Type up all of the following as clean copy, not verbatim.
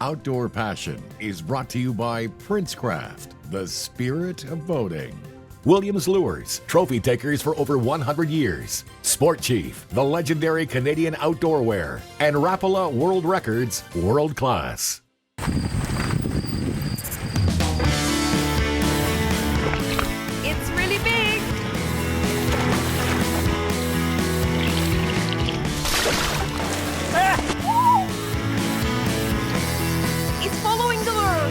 outdoor passion is brought to you by Princecraft, the spirit of boating. Williams Lures, trophy takers for over 100 years. Sport Chief, the legendary Canadian outdoor wear. And Rapala World Records, world class. It's really big. It's following the lure.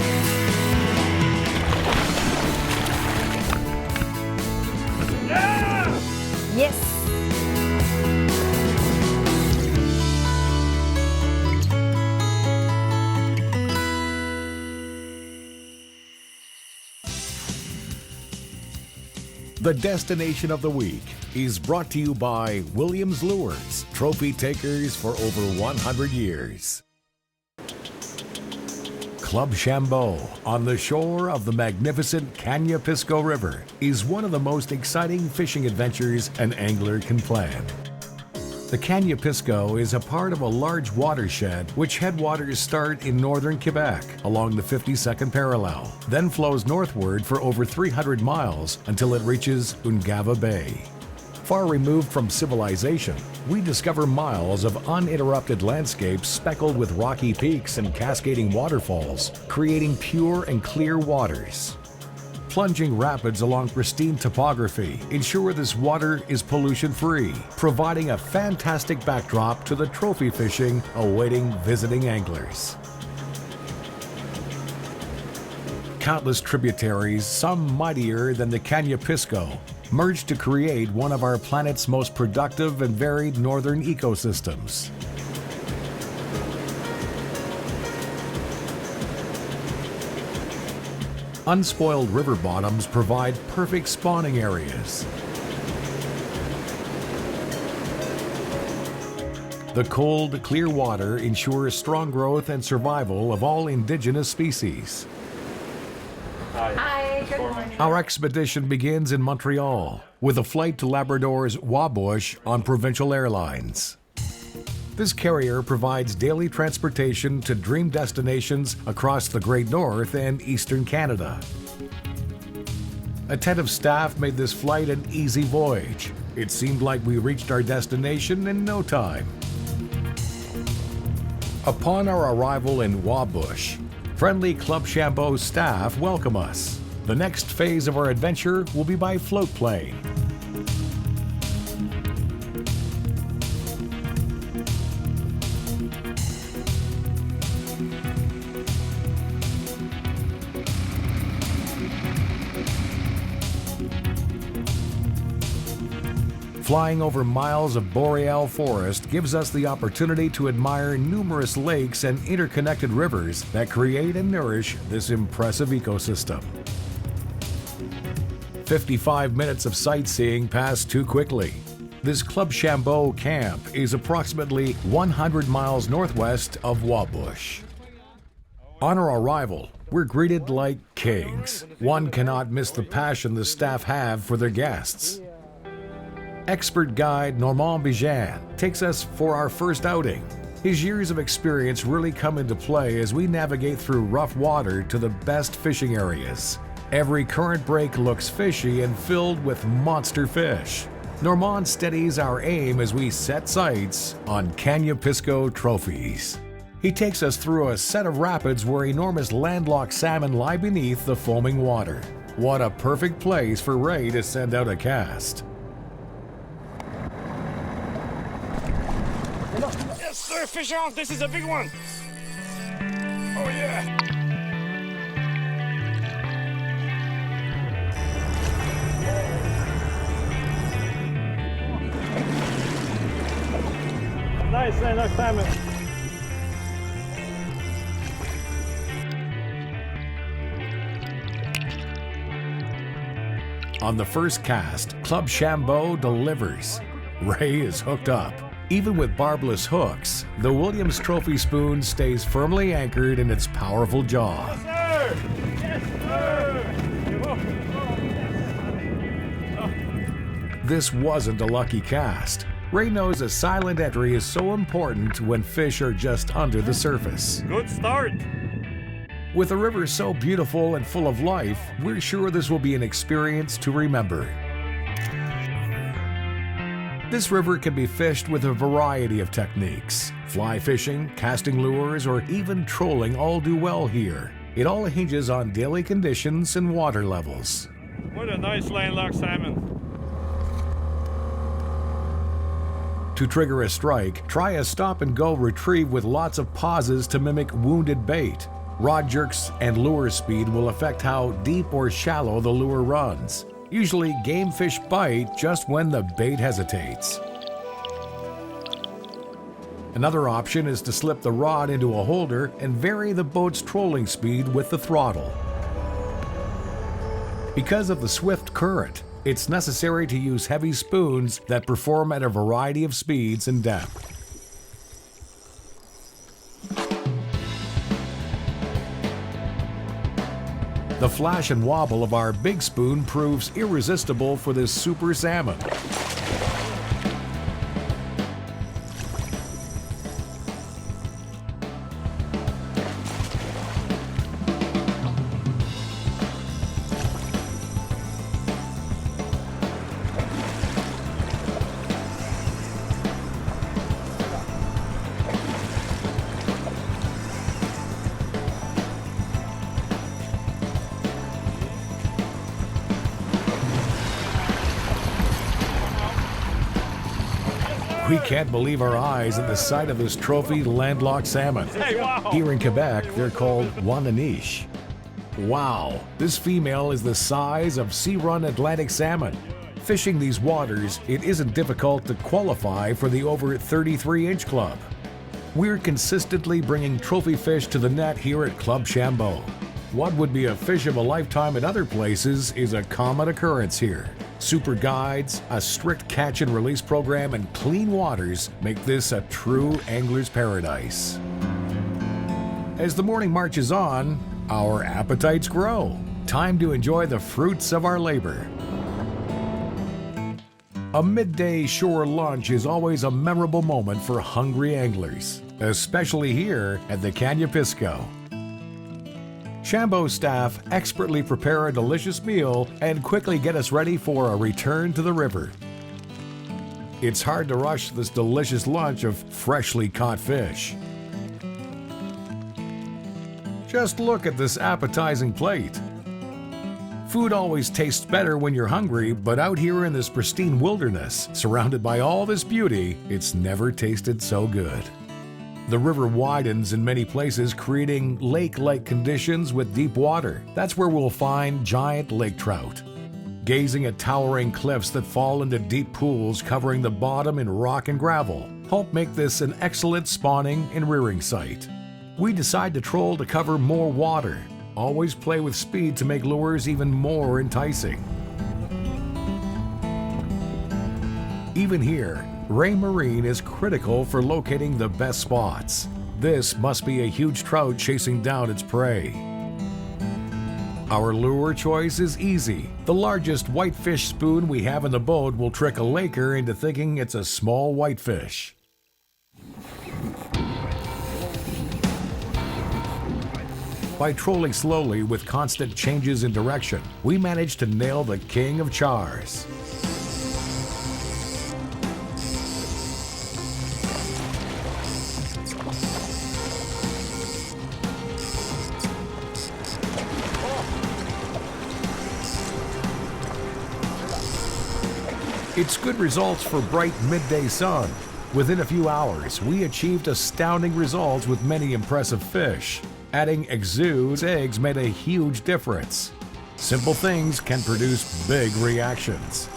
Yes. The destination of the week is brought to you by Williams Lures, trophy takers for over 100 years. Club Chambeaux on the shore of the magnificent Caniapiscau River is one of the most exciting fishing adventures an angler can plan. The Canya Pisco is a part of a large watershed which headwaters start in northern Quebec along the 52nd parallel, then flows northward for over 300 miles until it reaches Ungava Bay. Far removed from civilization, we discover miles of uninterrupted landscapes speckled with rocky peaks and cascading waterfalls, creating pure and clear waters. Plunging rapids along pristine topography ensure this water is pollution-free, providing a fantastic backdrop to the trophy fishing awaiting visiting anglers. Countless tributaries, some mightier than the Canya Pisco, merge to create one of our planet's most productive and varied northern ecosystems. Unspoiled river bottoms provide perfect spawning areas. The cold, clear water ensures strong growth and survival of all indigenous species. Hi, good morning. Our expedition begins in Montreal with a flight to Labrador's Wabush on Provincial Airlines. This carrier provides daily transportation to dream destinations across the Great North and Eastern Canada. Attentive staff made this flight an easy voyage. It seemed like we reached our destination in no time. Upon our arrival in Wabush, friendly Club Chambeaux staff welcome us. The next phase of our adventure will be by float plane. Flying over miles of boreal forest gives us the opportunity to admire numerous lakes and interconnected rivers that create and nourish this impressive ecosystem. 55 minutes of sightseeing pass too quickly. This Club Chambeaux camp is approximately 100 miles northwest of Wabush. On our arrival, we're greeted like kings. One cannot miss the passion the staff have for their guests. Expert guide Normand Bijan takes us for our first outing. His years of experience really come into play as we navigate through rough water to the best fishing areas. Every current break looks fishy and filled with monster fish. Normand steadies our aim as we set sights on Canya Pisco trophies. He takes us through a set of rapids where enormous landlocked salmon lie beneath the foaming water. What a perfect place for Ray to send out a cast. Yes, sir, fish on. This is a big one. Oh, yeah. Nice, landlocked salmon. On the first cast, Club Chambeaux delivers. Ray is hooked up. Even with barbless hooks, the Williams Trophy spoon stays firmly anchored in its powerful jaw. Yes, sir! Yes, sir! This wasn't a lucky cast. Ray knows a silent entry is so important when fish are just under the surface. Good start. With a river so beautiful and full of life, we're sure this will be an experience to remember. This river can be fished with a variety of techniques. Fly fishing, casting lures, or even trolling all do well here. It all hinges on daily conditions and water levels. What a nice landlocked salmon. To trigger a strike, try a stop-and-go retrieve with lots of pauses to mimic wounded bait. Rod jerks and lure speed will affect how deep or shallow the lure runs. Usually, game fish bite just when the bait hesitates. Another option is to slip the rod into a holder and vary the boat's trolling speed with the throttle. Because of the swift current, it's necessary to use heavy spoons that perform at a variety of speeds and depth. The flash and wobble of our big spoon proves irresistible for this super salmon. We can't believe our eyes at the sight of this trophy landlocked salmon. Hey, wow. Here in Quebec, they're called Ouananiche. Wow, this female is the size of sea-run Atlantic salmon. Fishing these waters, it isn't difficult to qualify for the over 33-inch club. We're consistently bringing trophy fish to the net here at Club Chambeaux. What would be a fish of a lifetime at other places is a common occurrence here. Super guides, a strict catch and release program, and clean waters make this a true angler's paradise. As the morning marches on, our appetites grow. Time to enjoy the fruits of our labor. A midday shore lunch is always a memorable moment for hungry anglers, especially here at the Canya Pisco. Shambo staff expertly prepare a delicious meal and quickly get us ready for a return to the river. It's hard to rush this delicious lunch of freshly caught fish. Just look at this appetizing plate. Food always tastes better when you're hungry, but out here in this pristine wilderness, surrounded by all this beauty, it's never tasted so good. The river widens in many places, creating lake-like conditions with deep water. That's where we'll find giant lake trout. Gazing at towering cliffs that fall into deep pools covering the bottom in rock and gravel help make this an excellent spawning and rearing site. We decide to troll to cover more water. Always play with speed to make lures even more enticing. Even here, Ray Marine is critical for locating the best spots. This must be a huge trout chasing down its prey. Our lure choice is easy. The largest whitefish spoon we have in the boat will trick a laker into thinking it's a small whitefish. By trolling slowly with constant changes in direction, we manage to nail the king of chars. It's good results for bright midday sun. Within a few hours, we achieved astounding results with many impressive fish. Adding exudes eggs made a huge difference. Simple things can produce big reactions.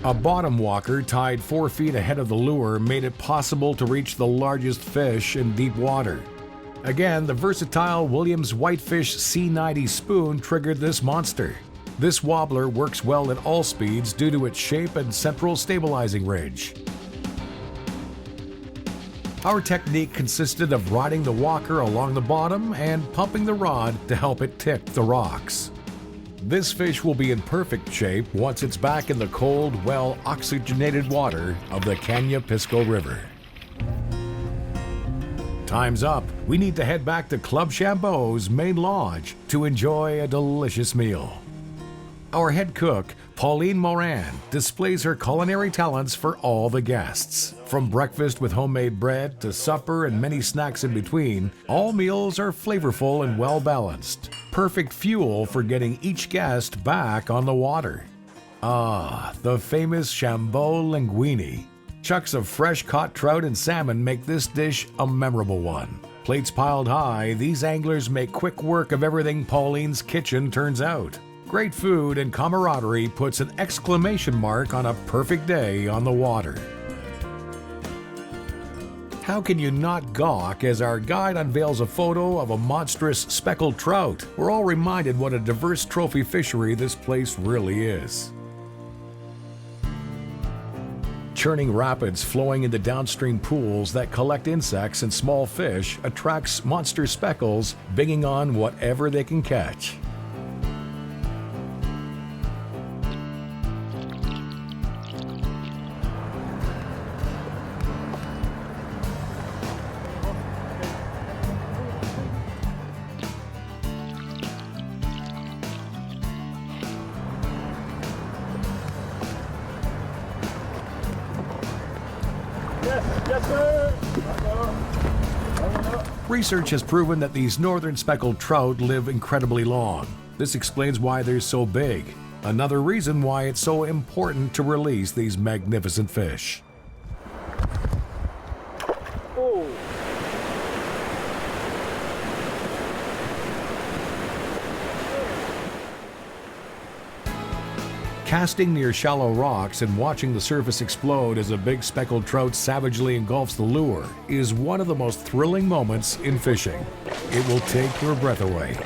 A bottom walker tied 4 feet ahead of the lure made it possible to reach the largest fish in deep water. Again, the versatile Williams Whitefish C90 spoon triggered this monster. This wobbler works well at all speeds due to its shape and central stabilizing ridge. Our technique consisted of riding the walker along the bottom and pumping the rod to help it tick the rocks. This fish will be in perfect shape once it's back in the cold, well-oxygenated water of the Caniapiscau River. Time's up. We need to head back to Club Chambeau's main lodge to enjoy a delicious meal. Our head cook, Pauline Morin, displays her culinary talents for all the guests. From breakfast with homemade bread to supper and many snacks in between, all meals are flavorful and well-balanced. Perfect fuel for getting each guest back on the water. Ah, the famous Shambo linguine. Chunks of fresh-caught trout and salmon make this dish a memorable one. Plates piled high, these anglers make quick work of everything Pauline's kitchen turns out. Great food and camaraderie puts an exclamation mark on a perfect day on the water. How can you not gawk as our guide unveils a photo of a monstrous speckled trout? We're all reminded what a diverse trophy fishery this place really is. Churning rapids flowing into downstream pools that collect insects and small fish attracts monster speckles, bigging on whatever they can catch. Yes, sir. Research has proven that these northern speckled trout live incredibly long. This explains why they're so big. Another reason why it's so important to release these magnificent fish. Oh. Casting near shallow rocks and watching the surface explode as a big speckled trout savagely engulfs the lure is one of the most thrilling moments in fishing. It will take your breath away.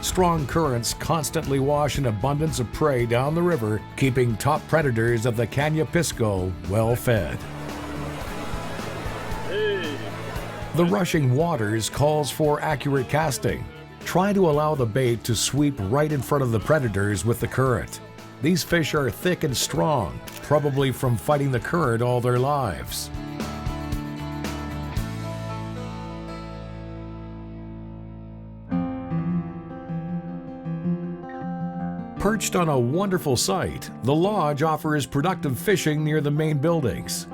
Strong currents constantly wash an abundance of prey down the river, keeping top predators of the Canya Pisco well fed. The rushing waters calls for accurate casting. Try to allow the bait to sweep right in front of the predators with the current. These fish are thick and strong, probably from fighting the current all their lives. Perched on a wonderful site, the lodge offers productive fishing near the main buildings.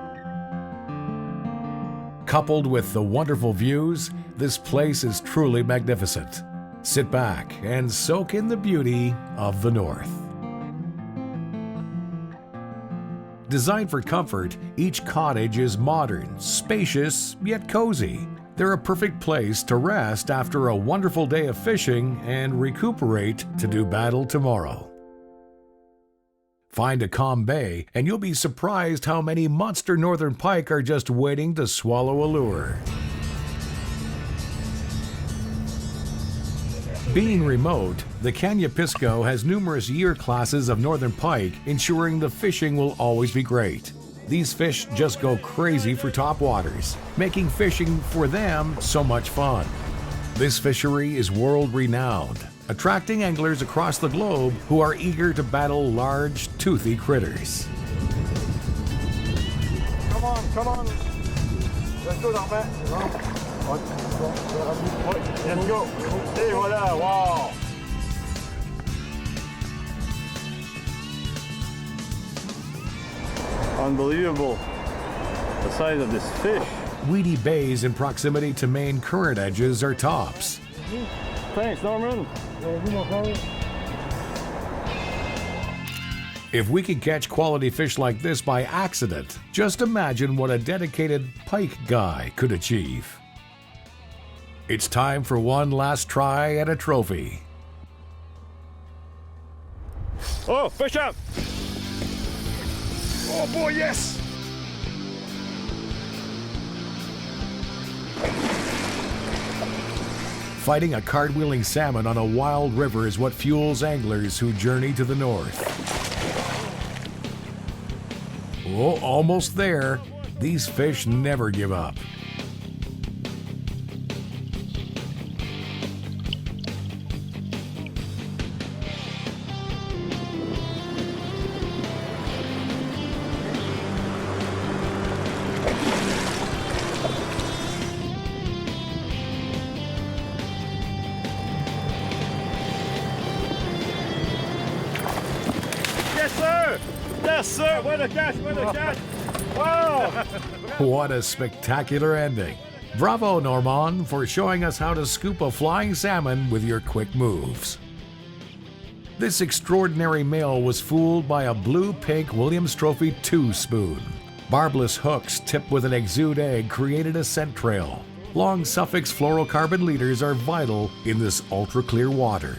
Coupled with the wonderful views, this place is truly magnificent. Sit back and soak in the beauty of the north. Designed for comfort, each cottage is modern, spacious, yet cozy. They're a perfect place to rest after a wonderful day of fishing and recuperate to do battle tomorrow. Find a calm bay and you'll be surprised how many monster northern pike are just waiting to swallow a lure. Being remote, the Canya Pisco has numerous year classes of northern pike, ensuring the fishing will always be great. These fish just go crazy for topwaters, making fishing for them so much fun. This fishery is world-renowned, attracting anglers across the globe who are eager to battle large, toothy critters. Come on. Let's go, Norman. Let's go. Et voilà, wow. Unbelievable, the size of this fish. Weedy bays in proximity to main current edges are tops. Thanks, Norman. If we can catch quality fish like this by accident, just imagine what a dedicated pike guy could achieve. It's time for one last try at a trophy. Oh, fish up! Oh boy, yes! Fighting a cart-wheeling salmon on a wild river is what fuels anglers who journey to the north. Oh, almost there. These fish never give up. Yes, sir! Yes, sir! Where the catch? Where the catch? Wow! What a spectacular ending. Bravo, Normand, for showing us how to scoop a flying salmon with your quick moves. This extraordinary male was fooled by a blue-pink Williams Trophy 2 spoon. Barbless hooks tipped with an exude egg created a scent trail. Long suffix fluorocarbon leaders are vital in this ultra-clear water.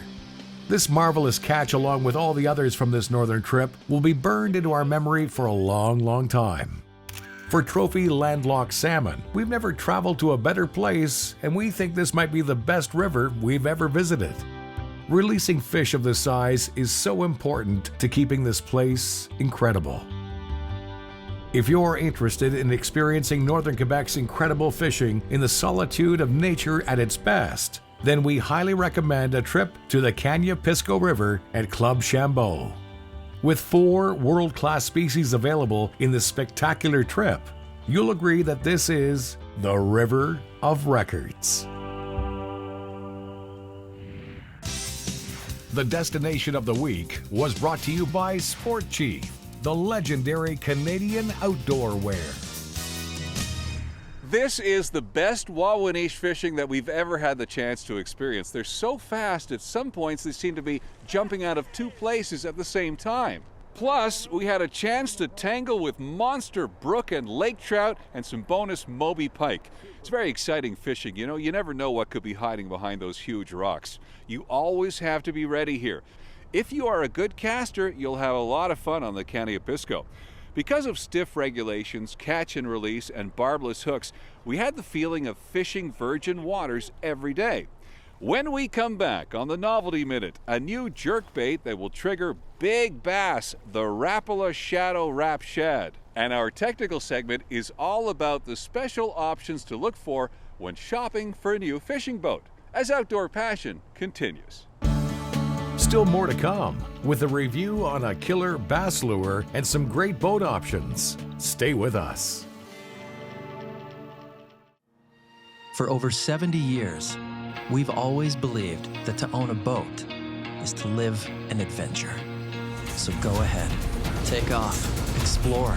This marvelous catch, along with all the others from this northern trip, will be burned into our memory for a long, long time. For trophy landlocked salmon, we've never traveled to a better place, and we think this might be the best river we've ever visited. Releasing fish of this size is so important to keeping this place incredible. If you're interested in experiencing northern Quebec's incredible fishing in the solitude of nature at its best, then we highly recommend a trip to the Caniapiscau River at Club Chambeaux. With 4 world-class species available in this spectacular trip, you'll agree that this is the River of Records. The destination of the week was brought to you by Sport Chief, the legendary Canadian outdoor wear. This is the best Ouananiche fishing that we've ever had the chance to experience. They're so fast, at some points they seem to be jumping out of 2 places at the same time. Plus, we had a chance to tangle with monster brook and lake trout and some bonus Moby pike. It's very exciting fishing, you know. You never know what could be hiding behind those huge rocks. You always have to be ready here. If you are a good caster, you'll have a lot of fun on the Caniapiscau. Because of stiff regulations, catch and release, and barbless hooks, we had the feeling of fishing virgin waters every day. When we come back on the Novelty Minute, a new jerkbait that will trigger big bass, the Rapala Shadow Rap Shad. And our technical segment is all about the special options to look for when shopping for a new fishing boat, as Outdoor Passion continues. Still more to come with a review on a killer bass lure and some great boat options. Stay with us. For over 70 years, we've always believed that to own a boat is to live an adventure. So go ahead, take off, explore,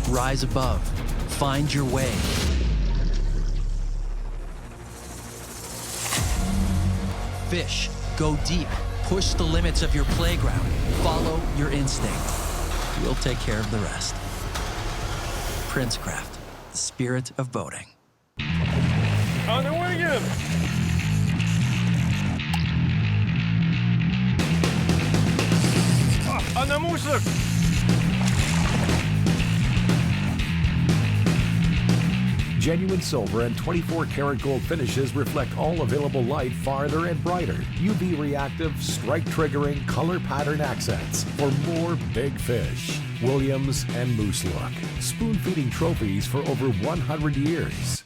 rise above, find your way. Fish, go deep, push the limits of your playground, follow your instinct. We'll take care of the rest. Princecraft, the spirit of boating. On the wing again! On the moose! Genuine silver and 24-karat gold finishes reflect all available light farther and brighter. UV reactive, strike triggering, color pattern accents for more big fish. Williams and Moose Look. Spoon feeding trophies for over 100 years.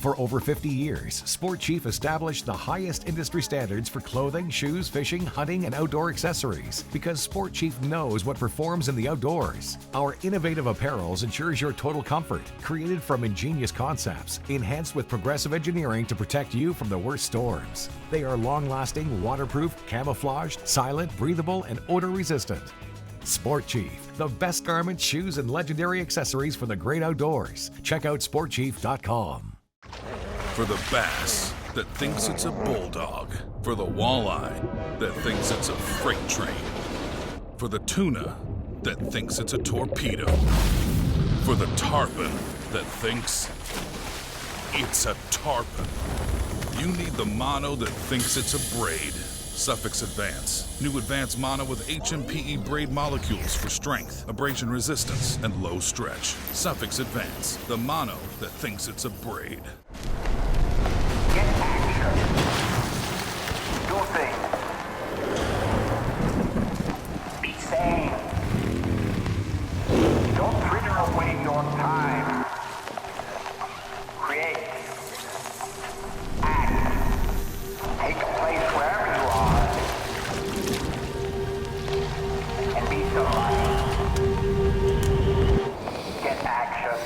For over 50 years, Sport Chief established the highest industry standards for clothing, shoes, fishing, hunting, and outdoor accessories because Sport Chief knows what performs in the outdoors. Our innovative apparels ensures your total comfort, created from ingenious concepts, enhanced with progressive engineering to protect you from the worst storms. They are long-lasting, waterproof, camouflaged, silent, breathable, and odor-resistant. Sport Chief, the best garments, shoes, and legendary accessories for the great outdoors. Check out sportchief.com. For the bass, that thinks it's a bulldog, for the walleye that thinks it's a freight train, for the tuna that thinks it's a torpedo, for the tarpon that thinks it's a tarpon. You need the mono that thinks it's a braid. Suffix Advance. New advanced mono with HMPE braid molecules for strength, abrasion resistance, and low stretch. Suffix Advance. The mono that thinks it's a braid. Get action. Do things. Be sane. Don't fritter away your time. Create. Act. Take a place wherever you are. And be somebody. Get action.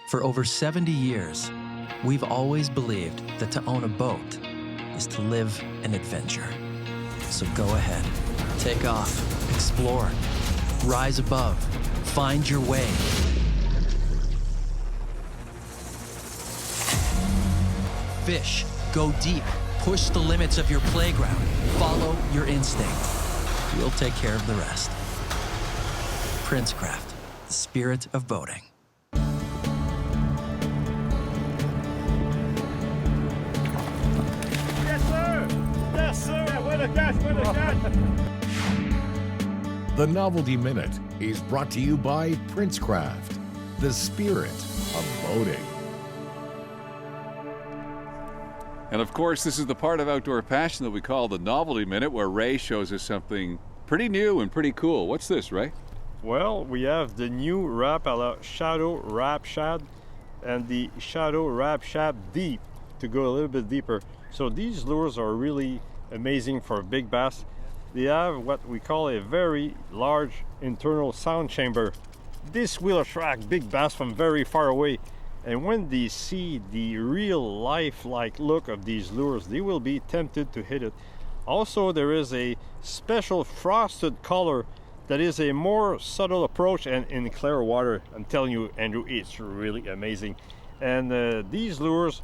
For over 70 years, we've always believed that to own a boat is to live an adventure. So go ahead, take off, explore, rise above, find your way. Fish, go deep, push the limits of your playground, follow your instinct. We'll take care of the rest. Princecraft, the spirit of boating. Yes, sir! Yes, sir! Where the catch? Where the catch? The Novelty Minute is brought to you by Princecraft, the spirit of boating. And of course, this is the part of Outdoor Passion that we call the Novelty Minute, where Ray shows us something pretty new and pretty cool. What's this, Ray? Well, we have the new Rapala Shadow Rap Shad and the Shadow Rap Shad Deep to go a little bit deeper. So these lures are really amazing for big bass. They have what we call a very large internal sound chamber. This will attract big bass from very far away. And when they see the real life-like look of these lures, they will be tempted to hit it. Also, there is a special frosted color that is a more subtle approach, and in clear water, I'm telling you, Andrew, it's really amazing. And these lures,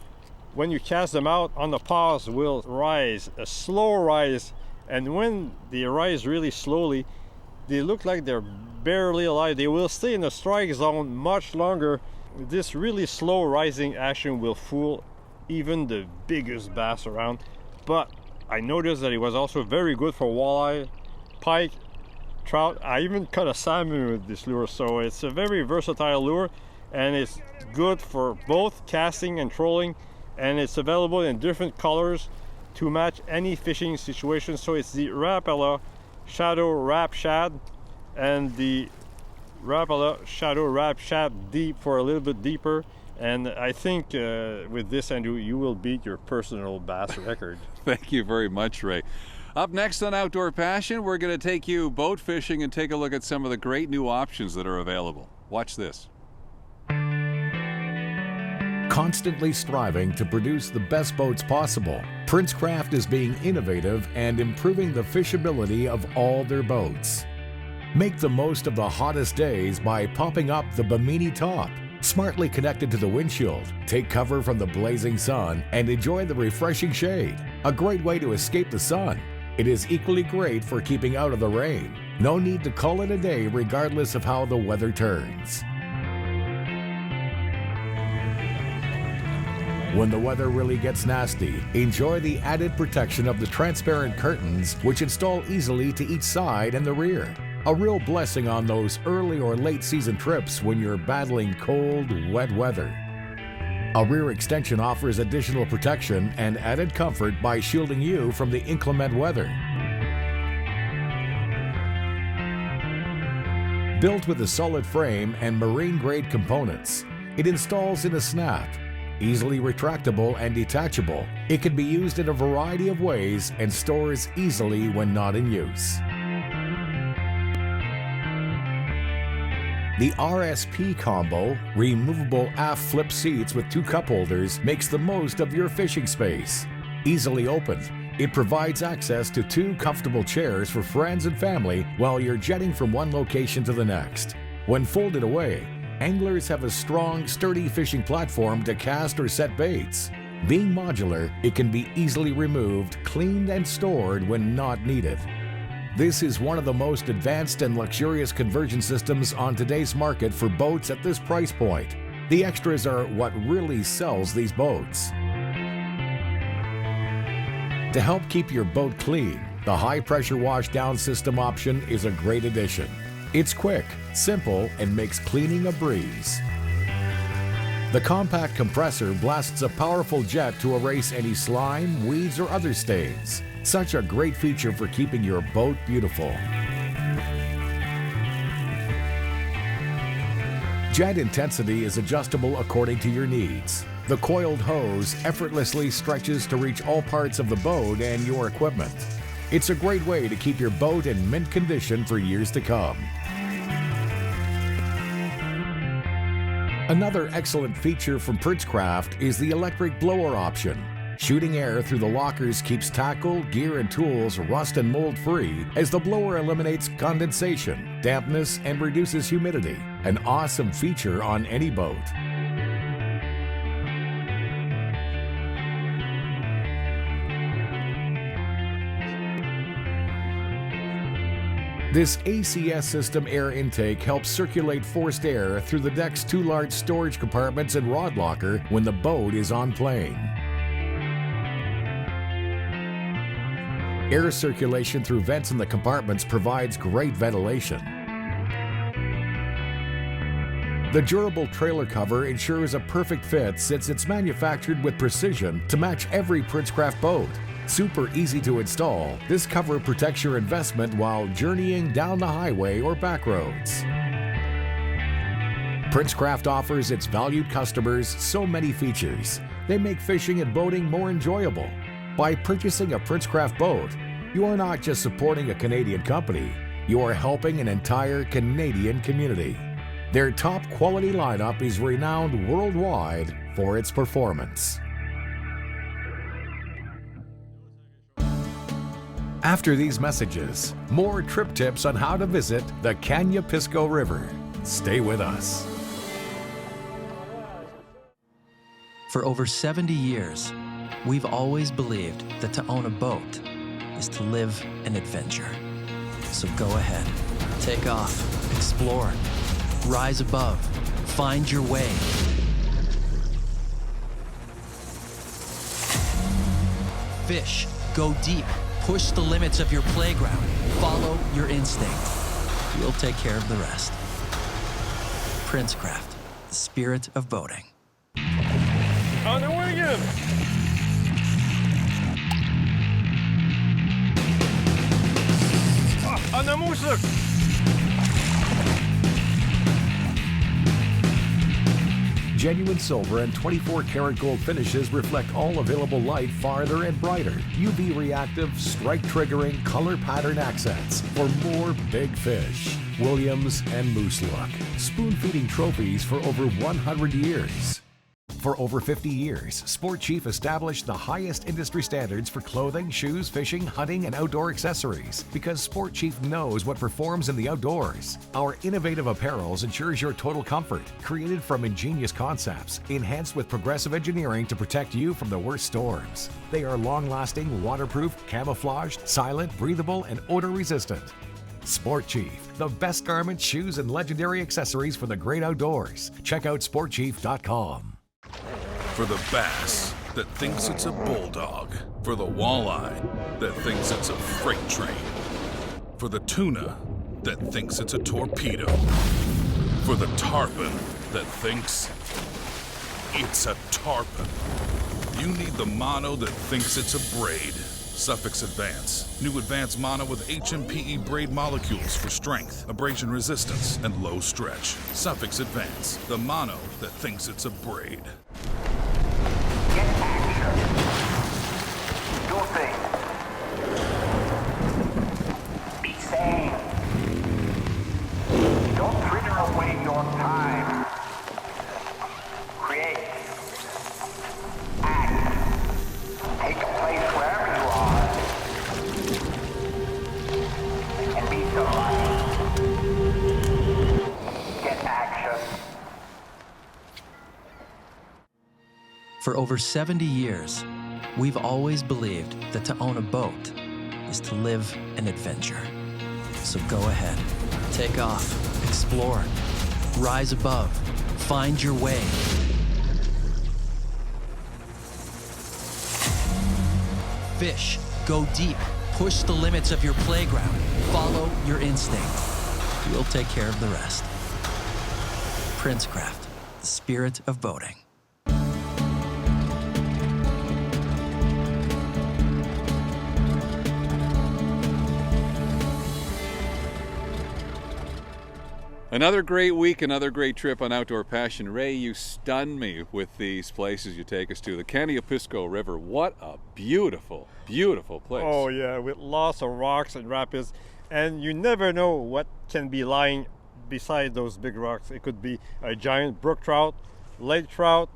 when you cast them out on the paws, will rise, a slow rise. And when they rise really slowly, they look like they're barely alive. They will stay in the strike zone much longer. This really slow rising action will fool even the biggest bass around. But I noticed that it was also very good for walleye, pike, trout. I even caught a salmon with this lure. So it's a very versatile lure, and it's good for both casting and trolling. And it's available in different colors to match any fishing situation. So it's the Rapala Shadow Rap Shad and the Rapala Shadow Rap Shad Deep for a little bit deeper. And I think with this, Andrew, you will beat your personal bass record. Thank you very much, Ray. Up next on Outdoor Passion, we're going to take you boat fishing and take a look at some of the great new options that are available. Watch this. Constantly striving to produce the best boats possible, Princecraft is being innovative and improving the fishability of all their boats. Make the most of the hottest days by popping up the Bimini top. Smartly connected to the windshield, take cover from the blazing sun and enjoy the refreshing shade. A great way to escape the sun. It is equally great for keeping out of the rain. No need to call it a day regardless of how the weather turns. When the weather really gets nasty, enjoy the added protection of the transparent curtains, which install easily to each side and the rear. A real blessing on those early or late season trips when you're battling cold, wet weather. A rear extension offers additional protection and added comfort by shielding you from the inclement weather. Built with a solid frame and marine-grade components, it installs in a snap. Easily retractable and detachable, it can be used in a variety of ways and stores easily when not in use. The RSP combo, removable aft flip seats with 2 cup holders, makes the most of your fishing space. Easily opened, it provides access to 2 comfortable chairs for friends and family while you're jetting from one location to the next. When folded away, anglers have a strong, sturdy fishing platform to cast or set baits. Being modular, it can be easily removed, cleaned, and stored when not needed. This is one of the most advanced and luxurious conversion systems on today's market for boats at this price point. The extras are what really sells these boats. To help keep your boat clean, the high-pressure wash-down system option is a great addition. It's quick, simple, and makes cleaning a breeze. The compact compressor blasts a powerful jet to erase any slime, weeds, or other stains. Such a great feature for keeping your boat beautiful. Jet intensity is adjustable according to your needs. The coiled hose effortlessly stretches to reach all parts of the boat and your equipment. It's a great way to keep your boat in mint condition for years to come. Another excellent feature from Princecraft is the electric blower option. Shooting air through the lockers keeps tackle, gear, and tools rust and mold free as the blower eliminates condensation, dampness, and reduces humidity. An awesome feature on any boat. This ACS system air intake helps circulate forced air through the deck's 2 large storage compartments and rod locker when the boat is on plane. Air circulation through vents in the compartments provides great ventilation. The durable trailer cover ensures a perfect fit since it's manufactured with precision to match every Princecraft boat. Super easy to install, this cover protects your investment while journeying down the highway or back roads. Princecraft offers its valued customers so many features. They make fishing and boating more enjoyable. By purchasing a Princecraft boat, you are not just supporting a Canadian company, you are helping an entire Canadian community. Their top quality lineup is renowned worldwide for its performance. After these messages, more trip tips on how to visit the Caniapiscau River. Stay with us. For over 70 years, we've always believed that to own a boat is to live an adventure. So go ahead, take off, explore, rise above, find your way. Fish, go deep, push the limits of your playground, follow your instinct. We'll take care of the rest. Princecraft, the spirit of boating. On the way again! On the moose! Genuine silver and 24-karat gold finishes reflect all available light farther and brighter. UV reactive, strike triggering, color pattern accents for more big fish. Williams and Moose Look. Spoon feeding trophies for over 100 years. For over 50 years, Sport Chief established the highest industry standards for clothing, shoes, fishing, hunting, and outdoor accessories because Sport Chief knows what performs in the outdoors. Our innovative apparels ensures your total comfort, created from ingenious concepts, enhanced with progressive engineering to protect you from the worst storms. They are long-lasting, waterproof, camouflaged, silent, breathable, and odor-resistant. Sport Chief, the best garments, shoes, and legendary accessories for the great outdoors. Check out sportchief.com. For the bass that thinks it's a bulldog. For the walleye that thinks it's a freight train. For the tuna that thinks it's a torpedo. For the tarpon that thinks it's a tarpon. You need the mono that thinks it's a braid. Suffix Advance. New advanced mono with HMPE braid molecules for strength, abrasion resistance, and low stretch. Suffix Advance. The mono that thinks it's a braid. Get action. Do things. Be sane. Don't fritter away your time. Create. Act. Take a place wherever you are. And be somebody. Get action. For over 70 years, we've always believed that to own a boat is to live an adventure. So go ahead, take off, explore, rise above, find your way. Fish, go deep, push the limits of your playground, follow your instinct. We'll take care of the rest. Princecraft, the spirit of boating. Another great week, another great trip on Outdoor Passion. Ray, you stun me with these places you take us to. The Caniapiscau River, what a beautiful, beautiful place. Oh yeah, with lots of rocks and rapids, and you never know what can be lying beside those big rocks. It could be a giant brook trout, lake trout,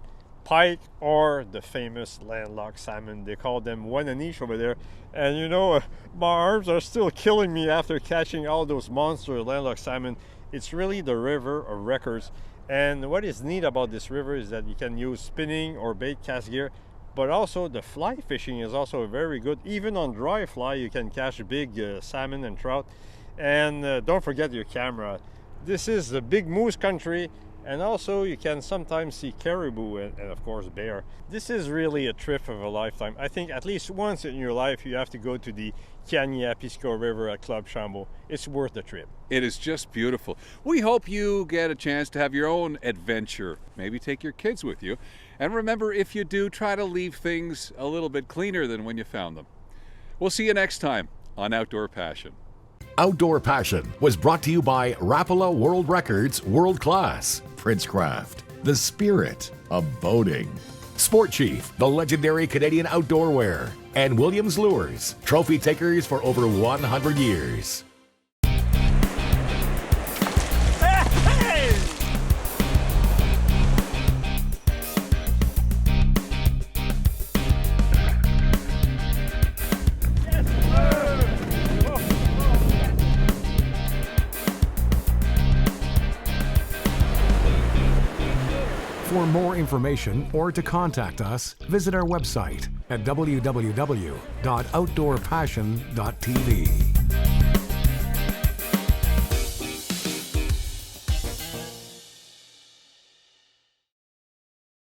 pike, or the famous landlocked salmon. They call them Ouananiche over there. And you know, my arms are still killing me after catching all those monster landlocked salmon. It's really the river of records. And what is neat about this river is that you can use spinning or bait cast gear, but also the fly fishing is also very good. Even on dry fly, you can catch big salmon and trout. And don't forget your camera. This is the big moose country, and also you can sometimes see caribou and of course bear. This is really a trip of a lifetime. I think at least once in your life you have to go to the Caniapiscau River at Club Chambeaux. It's worth the trip. It is just beautiful. We hope you get a chance to have your own adventure. Maybe take your kids with you. And remember, if you do, try to leave things a little bit cleaner than when you found them. We'll see you next time on Outdoor Passion. Outdoor Passion was brought to you by Rapala World Records World Class, Princecraft, the spirit of boating, Sport Chief, the legendary Canadian outdoor wear, and Williams Lures, trophy takers for over 100 years. For more information or to contact us, visit our website at www.outdoorpassion.tv.